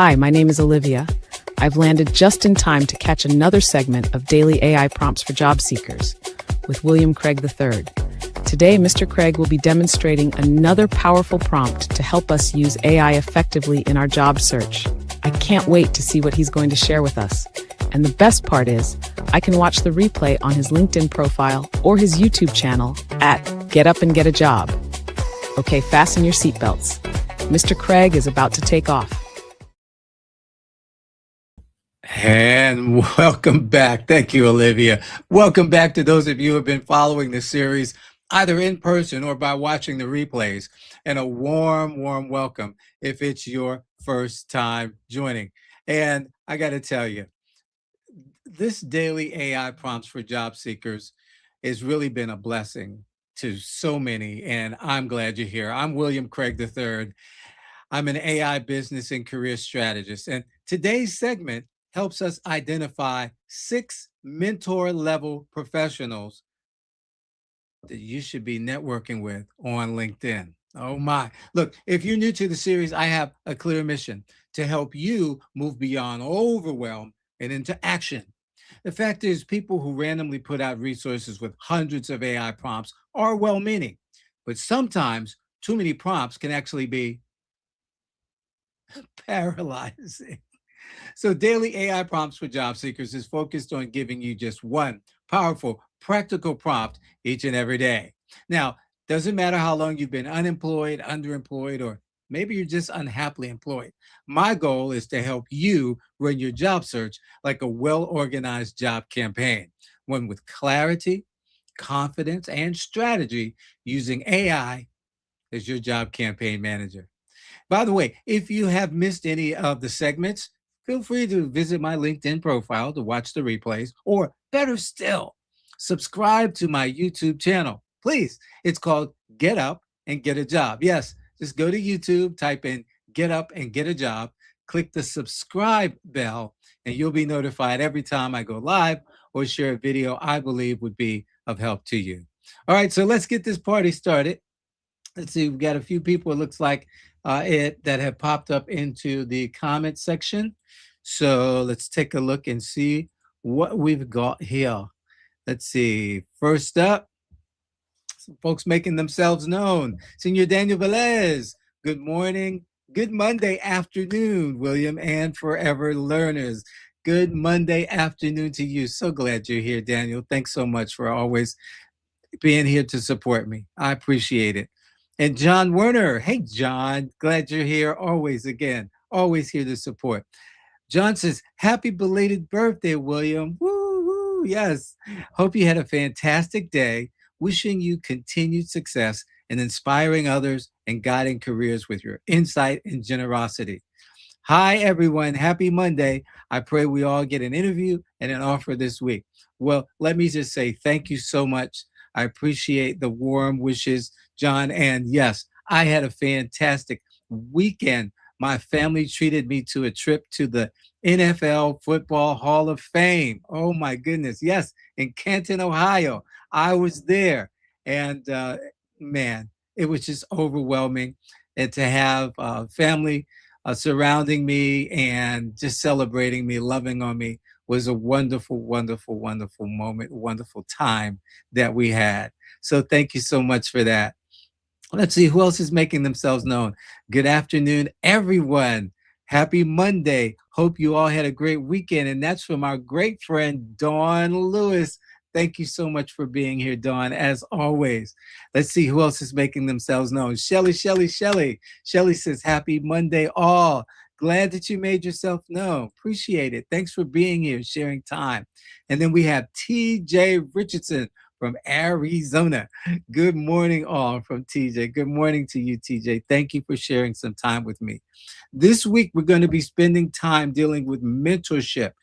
Hi, my name is Olivia. I've landed just in time to catch another segment of Daily AI Prompts for Job Seekers with William Craig III. Today, Mr. Craig will be demonstrating another powerful prompt to help us use AI effectively in our job search. I can't wait to see what he's going to share with us. And the best part is, I can watch the replay on his LinkedIn profile or his YouTube channel at Get Up and Get a Job. Okay, fasten your seatbelts. Mr. Craig is about to take off. And welcome back. Thank you, Olivia. Welcome back to those of you who have been following the series, either in person or by watching the replays. And a warm, warm welcome if it's your first time joining. And I got to tell you, this daily AI prompts for job seekers has really been a blessing to so many. And I'm glad you're here. I'm William Craig III. I'm an AI business and career strategist. And today's segment helps us identify 6 mentor level professionals that you should be networking with on LinkedIn. Oh my. Look, if you're new to the series, I have a clear mission to help you move beyond overwhelm and into action. The fact is, people who randomly put out resources with hundreds of AI prompts are well meaning, but sometimes too many prompts can actually be paralyzing. So, Daily AI Prompts for Job Seekers is focused on giving you just one powerful, practical prompt each and every day. Now, doesn't matter how long you've been unemployed, underemployed, or maybe you're just unhappily employed. My goal is to help you run your job search like a well organized job campaign, one with clarity, confidence, and strategy using AI as your job campaign manager. By the way, if you have missed any of the segments, feel free to visit my LinkedIn profile to watch the replays, or better still, subscribe to my YouTube channel. Please, it's called Get Up and Get a Job. Yes, just go to YouTube, type in Get Up and Get a Job, click the subscribe bell, and you'll be notified every time I go live or share a video I believe would be of help to you. All right, so let's get this party started. Let's see, we've got a few people, it looks like, that have popped up into the comment section. So let's take a look and see what we've got here. Let's see. First up, some folks making themselves known. Senor Daniel Velez, good morning. Good Monday afternoon, William and Forever Learners. Good Monday afternoon to you. So glad you're here, Daniel. Thanks so much for always being here to support me. I appreciate it. And John Werner. Hey, John. Glad you're here always again. Always here to support. John says, happy belated birthday, William. Woo, woo. Yes. Hope you had a fantastic day. Wishing you continued success in inspiring others and guiding careers with your insight and generosity. Hi, everyone. Happy Monday. I pray we all get an interview and an offer this week. Well, let me just say thank you so much. I appreciate the warm wishes, John. And yes, I had a fantastic weekend. My family treated me to a trip to the NFL Football Hall of Fame. Oh, my goodness. Yes, in Canton, Ohio. I was there. And man, it was just overwhelming. And to have family surrounding me and just celebrating me, loving on me was a wonderful, wonderful, wonderful moment, wonderful time that we had. So thank you so much for that. Let's see who else is making themselves known. Good afternoon, everyone. Happy Monday. Hope you all had a great weekend. And that's from our great friend, Dawn Lewis. Thank you so much for being here, Dawn, as always. Let's see who else is making themselves known. Shelly. Shelly says, happy Monday, all. Glad that you made yourself known. Appreciate it. Thanks for being here, sharing time. And then we have TJ Richardson from Arizona. Good morning, all from TJ. Good morning to you, TJ. Thank you for sharing some time with me. This week, we're going to be spending time dealing with mentorship.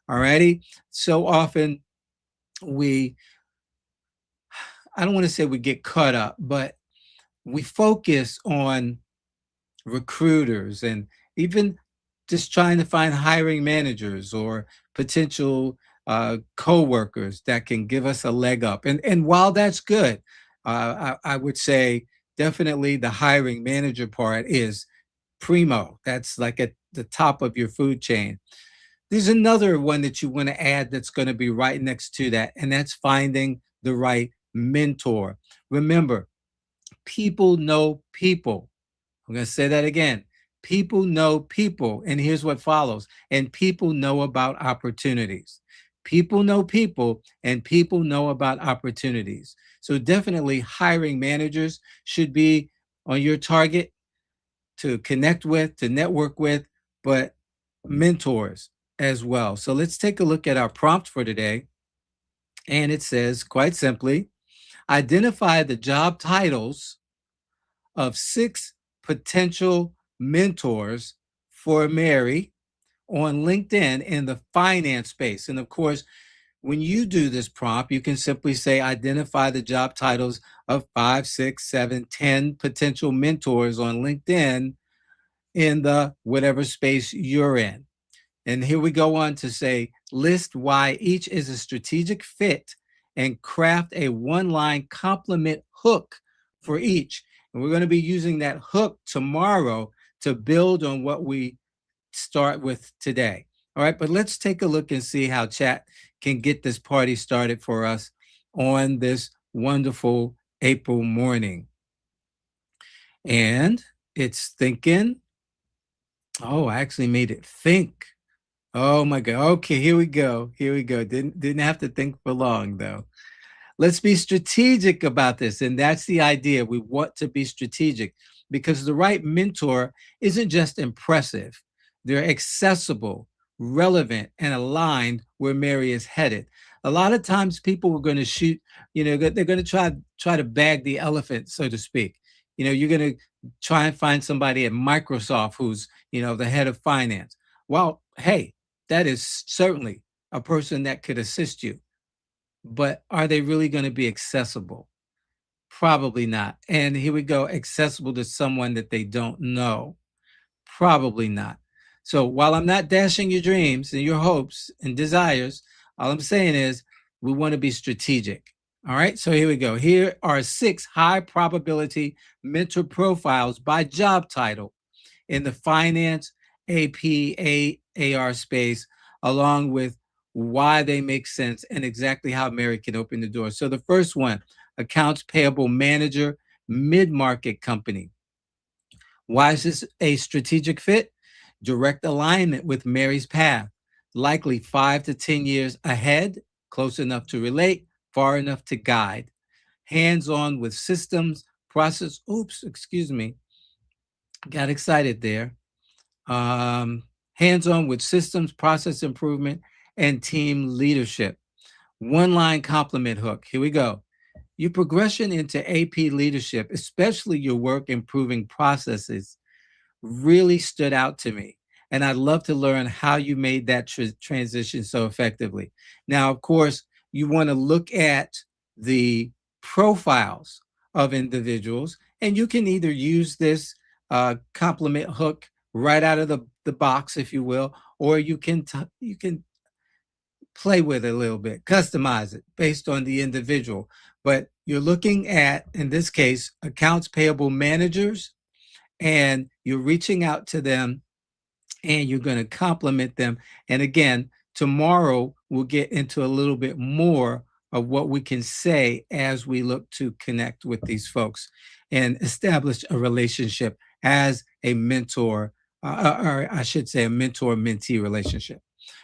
All righty. So often I don't want to say we get caught up, but we focus on recruiters and even just trying to find hiring managers or potential co-workers that can give us a leg up. And while that's good, I would say definitely the hiring manager part is primo. That's like at the top of your food chain. There's another one that you want to add that's going to be right next to that, and that's finding the right mentor. Remember, people know people. I'm going to say that again. People know people, and here's what follows. And people know about opportunities. People know people, and people know about opportunities. So definitely hiring managers should be on your target to connect with, to network with, but mentors as well. So let's take a look at our prompt for today. And it says, quite simply, identify the job titles of 6 potential mentors for Mary on LinkedIn in the finance space. And of course, when you do this prompt, you can simply say, identify the job titles of 5, 6, 7, 10 potential mentors on LinkedIn in the whatever space you're in. And here we go on to say, list why each is a strategic fit and craft a one-line compliment hook for each. And we're going to be using that hook tomorrow to build on what we start with today. All right, but let's take a look and see how chat can get this party started for us on this wonderful April morning. And it's thinking, oh, I actually made it think. Oh my God. Okay, here we go. Here we go. Didn't have to think for long though. Let's be strategic about this. And that's the idea. We want to be strategic because the right mentor isn't just impressive. They're accessible, relevant, and aligned where Mary is headed. A lot of times people are going to shoot, they're going to try to bag the elephant, so to speak. You're going to try and find somebody at Microsoft who's, the head of finance. Well, hey, that is certainly a person that could assist you. But are they really going to be accessible? Probably not. And here we go, accessible to someone that they don't know? Probably not. So while I'm not dashing your dreams and your hopes and desires, all I'm saying is we want to be strategic. All right, so here we go. Here are 6 high probability mentor profiles by job title in the finance, AP, AR space, along with why they make sense and exactly how Mary can open the door. So the first one, accounts payable manager, mid-market company. Why is this a strategic fit? Direct alignment with Mary's path, likely 5 to 10 years ahead, close enough to relate, far enough to guide. Hands-on with systems, process, got excited there. Hands-on with systems, process improvement, and team leadership. One-line compliment hook. Here we go. Your progression into AP leadership, especially your work improving processes, really stood out to me. And I'd love to learn how you made that transition so effectively. Now, of course, you want to look at the profiles of individuals, and you can either use this compliment hook right out of the box, if you will, or you can play with it a little bit, customize it based on the individual. But you're looking at, in this case, accounts payable managers, and you're reaching out to them and you're going to compliment them. And again, tomorrow we'll get into a little bit more of what we can say as we look to connect with these folks and establish a relationship as a mentor, or I should say a mentor-mentee relationship.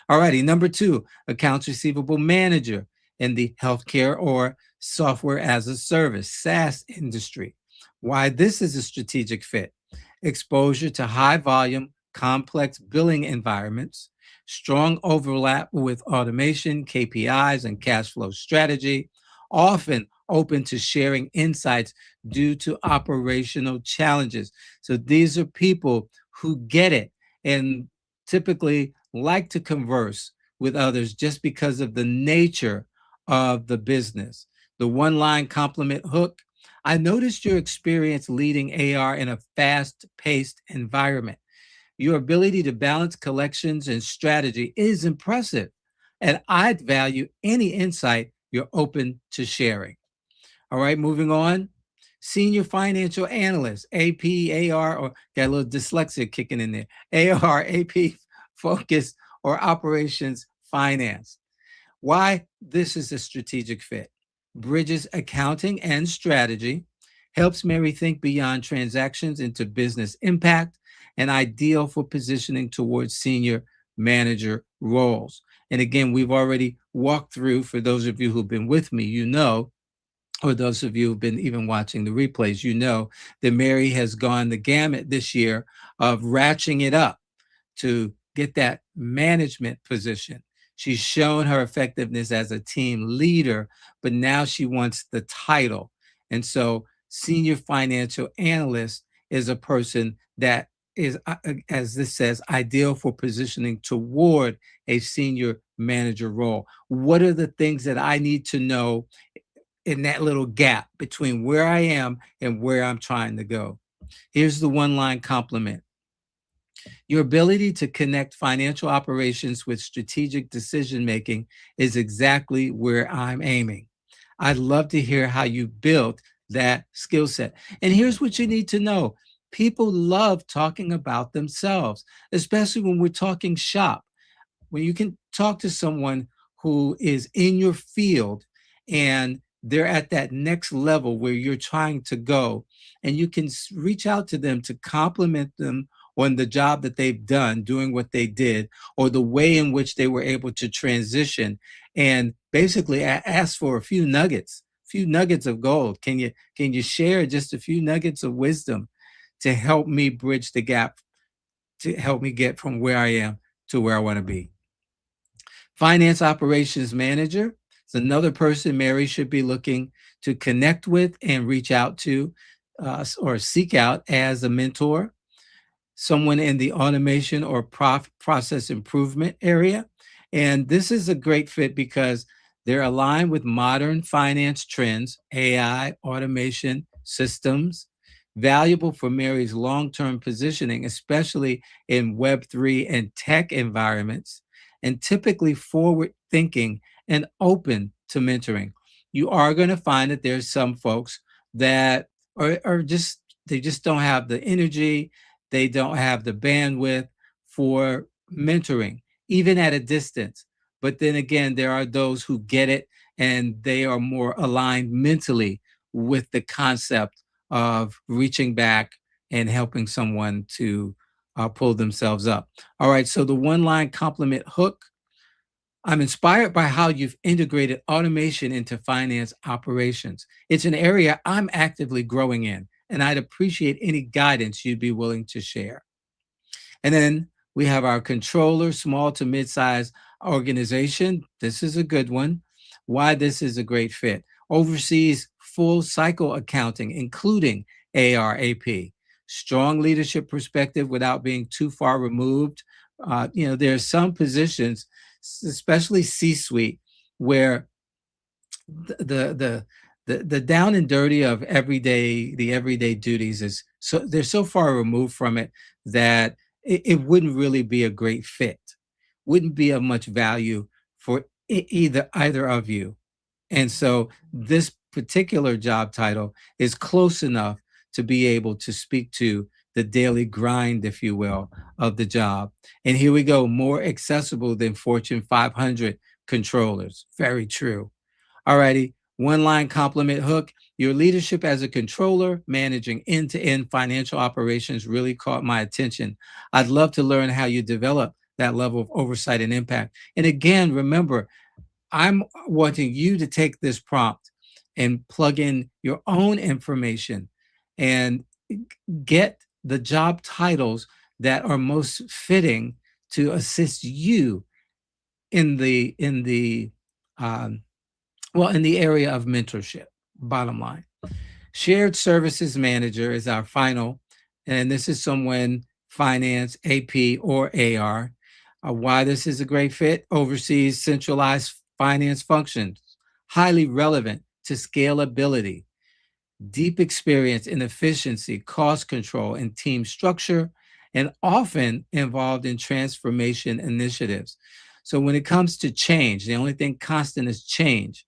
All righty, number 2, accounts receivable manager in the healthcare or software as a service, SaaS industry. Why this is a strategic fit: exposure to high volume, complex billing environments, strong overlap with automation, KPIs, and cash flow strategy, often open to sharing insights due to operational challenges. So these are people who get it and typically like to converse with others just because of the nature of the business. The one-line compliment hook: I noticed your experience leading AR in a fast-paced environment. Your ability to balance collections and strategy is impressive, and I'd value any insight you're open to sharing. All right, moving on. Senior financial analyst, AP, AR, or got a little dyslexia kicking in there, AR, AP focus, or operations finance. Why this is a strategic fit. Bridges accounting and strategy, helps Mary think beyond transactions into business impact, and ideal for positioning towards senior manager roles. And again, we've already walked through, for those of you who've been with me, you know, or those of you who've been even watching the replays, you know that Mary has gone the gamut this year of ratcheting it up to get that management position. She's shown her effectiveness as a team leader, but now she wants the title. And so, senior financial analyst is a person that is, as this says, ideal for positioning toward a senior manager role. What are the things that I need to know in that little gap between where I am and where I'm trying to go? Here's the one line compliment. Your ability to connect financial operations with strategic decision making is exactly where I'm aiming. I'd love to hear how you built that skill set. And here's what you need to know. People love talking about themselves, especially when we're talking shop. When you can talk to someone who is in your field and they're at that next level where you're trying to go, and you can reach out to them to compliment them on the job that they've done doing what they did, or the way in which they were able to transition, and basically ask for a few nuggets of gold. Can you share just a few nuggets of wisdom to help me bridge the gap, to help me get from where I am to where I want to be? Finance operations manager is another person Mary should be looking to connect with and reach out to, or seek out as a mentor. Someone in the automation or process improvement area. And this is a great fit because they're aligned with modern finance trends, AI, automation, systems, valuable for Mary's long-term positioning, especially in Web3 and tech environments, and typically forward-thinking and open to mentoring. You are going to find that there's some folks that are just, they just don't have the energy, they don't have the bandwidth for mentoring, even at a distance. But then again, there are those who get it and they are more aligned mentally with the concept of reaching back and helping someone to pull themselves up. All right, so the one line compliment hook. I'm inspired by how you've integrated automation into finance operations. It's an area I'm actively growing in, and I'd appreciate any guidance you'd be willing to share. And then we have our controller, small to mid-size organization. This is a good one. Why this is a great fit. Oversees full cycle accounting, including AR/AP. Strong leadership perspective without being too far removed. There are some positions, especially C-suite, where the down and dirty of the everyday duties is so, they're so far removed from it that it wouldn't really be a great fit, wouldn't be of much value for either of you. And so this particular job title is close enough to be able to speak to the daily grind, if you will, of the job. And here we go, more accessible than Fortune 500 controllers. Very true. All righty, one line compliment hook. Your leadership as a controller, managing end-to-end financial operations really caught my attention. I'd love to learn how you develop that level of oversight and impact. And again, remember, I'm wanting you to take this prompt and plug in your own information and get the job titles that are most fitting to assist you in the area of mentorship. Bottom line. Shared services manager is our final, and this is someone finance, AP, or AR. Why this is a great fit: oversees centralized finance functions, highly relevant to scalability, deep experience in efficiency, cost control, and team structure, and often involved in transformation initiatives. So when it comes to change, the only thing constant is change.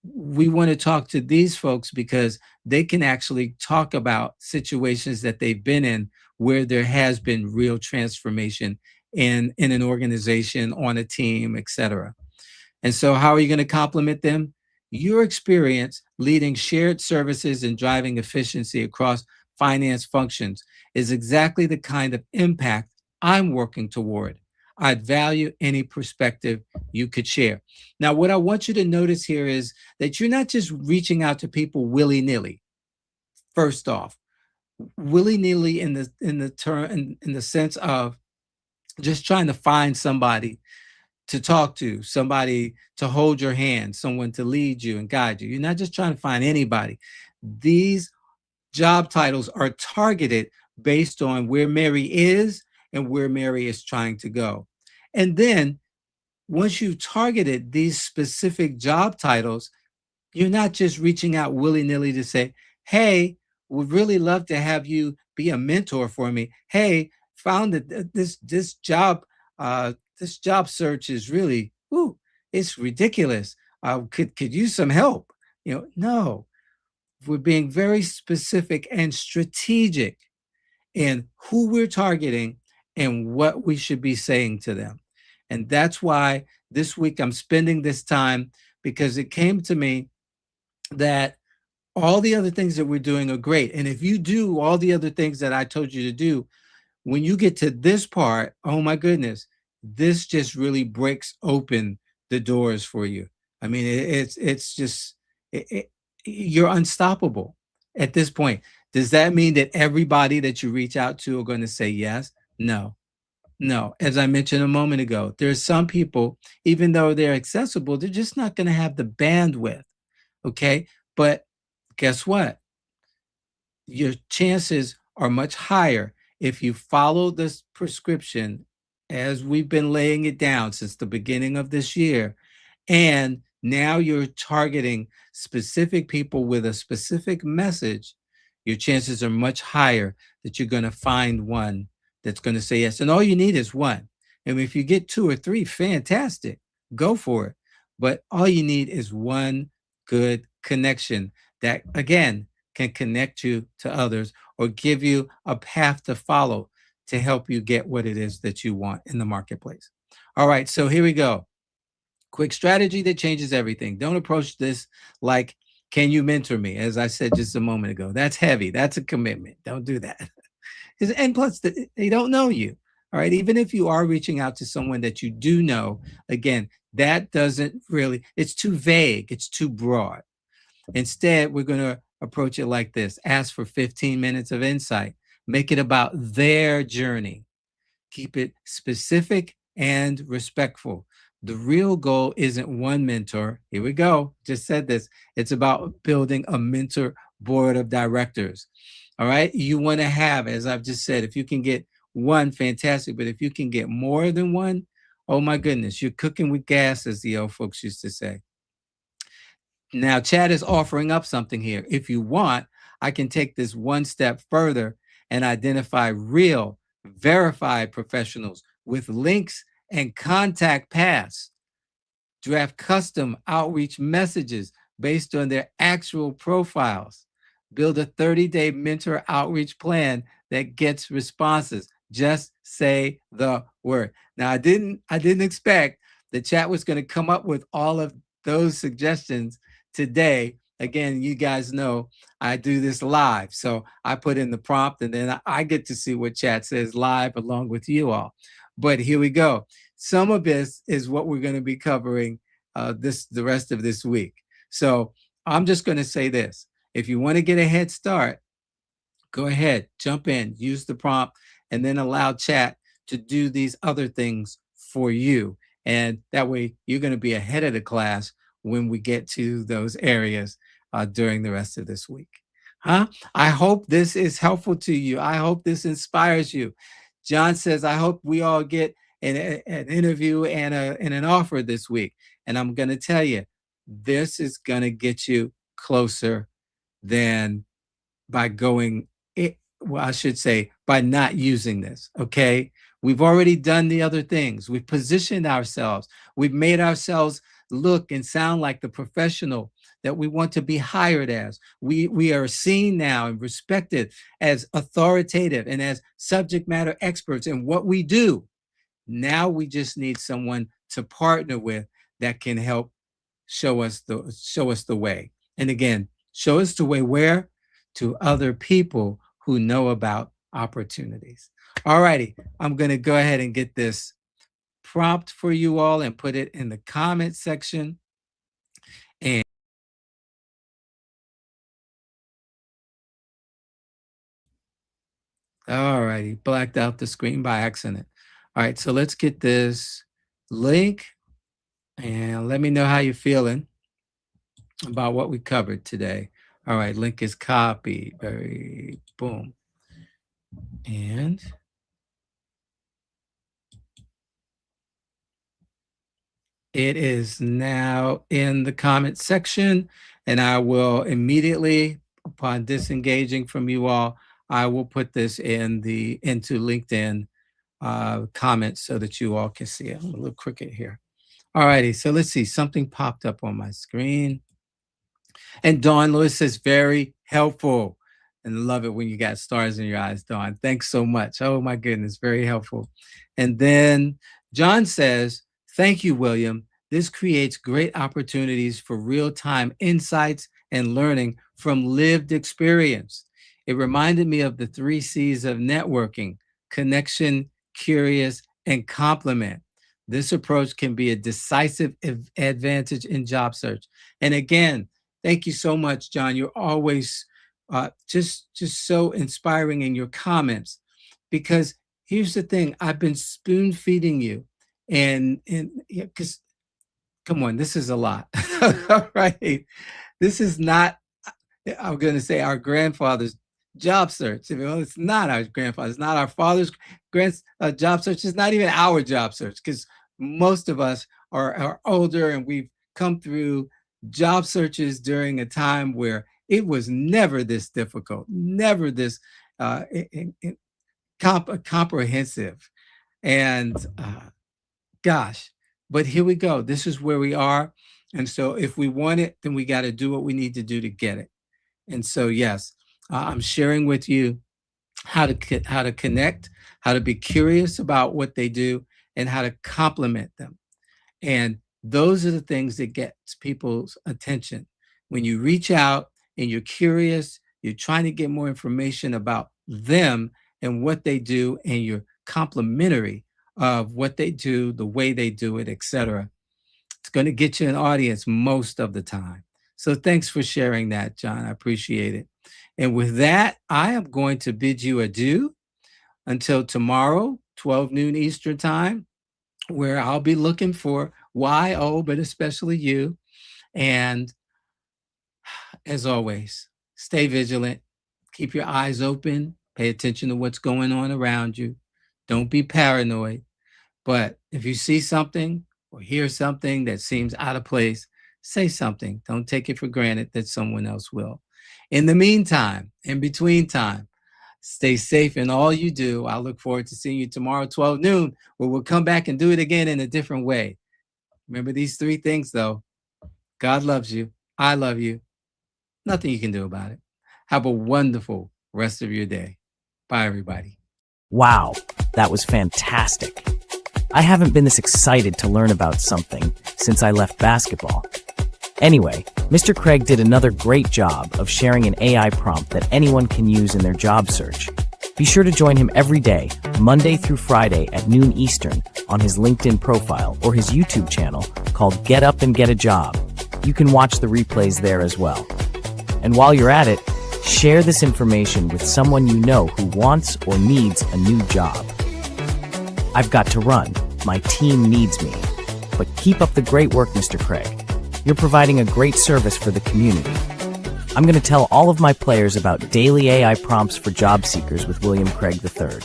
we want to talk to these folks because they can actually talk about situations that they've been in where there has been real transformation in an organization, on a team, etc. And so, how are you going to complement them? Your experience leading shared services and driving efficiency across finance functions is exactly the kind of impact I'm working toward. I'd value any perspective you could share. Now, what I want you to notice here is that you're not just reaching out to people willy nilly. First off, willy nilly in the sense of just trying to find somebody to talk to, somebody to hold your hand, someone to lead you and guide you. You're not just trying to find anybody. These job titles are targeted based on where Mary is and where Mary is trying to go. And then once you've targeted these specific job titles, you're not just reaching out willy-nilly to say, hey, would really love to have you be a mentor for me. Hey, found that this job search is really, it's ridiculous. Could use some help. No, we're being very specific and strategic in who we're targeting and what we should be saying to them. And that's why this week I'm spending this time, because it came to me that all the other things that we're doing are great. And if you do all the other things that I told you to do, when you get to this part, oh my goodness, this just really breaks open the doors for you. I mean, it's just, you're unstoppable at this point. Does that mean that everybody that you reach out to are going to say yes? No. No, as I mentioned a moment ago, there's some people, even though they're accessible, they're just not going to have the bandwidth. Okay. But guess what? Your chances are much higher if you follow this prescription as we've been laying it down since the beginning of this year. And now you're targeting specific people with a specific message. Your chances are much higher that you're going to find one that's going to say yes. And all you need is one. And if you get two or three, fantastic, go for it. But all you need is one good connection that, again, can connect you to others or give you a path to follow to help you get what it is that you want in the marketplace. All right, so here we go. Quick strategy that changes everything. Don't approach this like, can you mentor me? As I said just a moment ago, that's heavy. That's a commitment. Don't do that. And plus, they don't know you. All right. Even if you are reaching out to someone that you do know, again, that doesn't really, it's too vague. It's too broad. Instead, we're going to approach it like this. Ask for 15 minutes of insight. Make it about their journey. Keep it specific and respectful. The real goal isn't one mentor. Here we go. Just said this. It's about building a mentor board of directors. All right. You want to have, as I've just said, if you can get one, fantastic. But if you can get more than one, oh my goodness, you're cooking with gas, as the old folks used to say. Now, Chad is offering up something here. If you want, I can take this one step further and identify real, verified professionals with links and contact paths. Draft custom outreach messages based on their actual profiles. Build a 30-day mentor outreach plan that gets responses. Just say the word. Now, I didn't expect the chat was going to come up with all of those suggestions today. Again, you guys know I do this live. So I put in the prompt and then I get to see what chat says live along with you all. But here we go. Some of this is what we're going to be covering the rest of this week. So I'm just going to say this. If you want to get a head start, go ahead, jump in, use the prompt, and then allow chat to do these other things for you. And that way you're going to be ahead of the class when we get to those areas during the rest of this week. I hope this is helpful to you. I hope this inspires you. John says, I hope we all get an interview and an offer this week. And I'm going to tell you, this is going to get you closer than by going, I should say, by not using this, okay? We've already done the other things. We've positioned ourselves. We've made ourselves look and sound like the professional that we want to be hired as. We are seen now and respected as authoritative and as subject matter experts in what we do. Now we just need someone to partner with that can help show us the way. And again, show us the way where? To other people who know about opportunities. All righty, I'm going to go ahead and get this prompt for you all and put it in the comment section. And all righty, blacked out the screen by accident. All right, so let's get this link and let me know how you're feeling about what we covered today. All right, link is copied. Very boom. And it is now in the comment section, and I will immediately, upon disengaging from you all, I will put this into LinkedIn comments so that you all can see it. I'm a little crooked here. All righty, so let's see. Something popped up on my screen. And Dawn Lewis says, very helpful. And love it when you got stars in your eyes, Dawn. Thanks so much. Oh my goodness, very helpful. And then John says, thank you, William. This creates great opportunities for real-time insights and learning from lived experience. It reminded me of the 3 C's of networking: connection, curious, and complement. This approach can be a decisive advantage in job search. And again, thank you so much, John. You're always just so inspiring in your comments, because here's the thing. I've been spoon feeding you, and because come on, this is a lot. All right. This is not, I'm going to say, our grandfather's job search. Well, it's not our grandfather. It's not our father's job search. It's not even our job search, because most of us are older and we've come through job searches during a time where it was never this difficult, never this comprehensive. And gosh, but here we go. This is where we are. And so if we want it, then we got to do what we need to do to get it. And so, yes, I'm sharing with you how to connect, how to be curious about what they do, and how to complement them. And those are the things that get people's attention. When you reach out and you're curious, you're trying to get more information about them and what they do, and you're complimentary of what they do, the way they do it, etc. It's going to get you an audience most of the time. So thanks for sharing that, John. I appreciate it. And with that, I am going to bid you adieu until tomorrow, 12 noon Eastern time, where I'll be looking for YO, but especially you. And as always, stay vigilant, keep your eyes open, pay attention to what's going on around you. Don't be paranoid. But if you see something or hear something that seems out of place, say something. Don't take it for granted that someone else will. In the meantime, in between time, stay safe in all you do. I look forward to seeing you tomorrow, 12 noon, where we'll come back and do it again in a different way. Remember these 3 things, though. God loves you. I love you. Nothing you can do about it. Have a wonderful rest of your day. Bye, everybody. Wow, that was fantastic. I haven't been this excited to learn about something since I left basketball. Anyway, Mr. Craig did another great job of sharing an AI prompt that anyone can use in their job search. Be sure to join him every day, Monday through Friday at noon Eastern, on his LinkedIn profile or his YouTube channel called Get Up and Get a Job. You can watch the replays there as well. And while you're at it, share this information with someone you know who wants or needs a new job. I've got to run. My team needs me. But keep up the great work, Mr. Craig. You're providing a great service for the community. I'm going to tell all of my players about daily AI prompts for job seekers with William Craig III.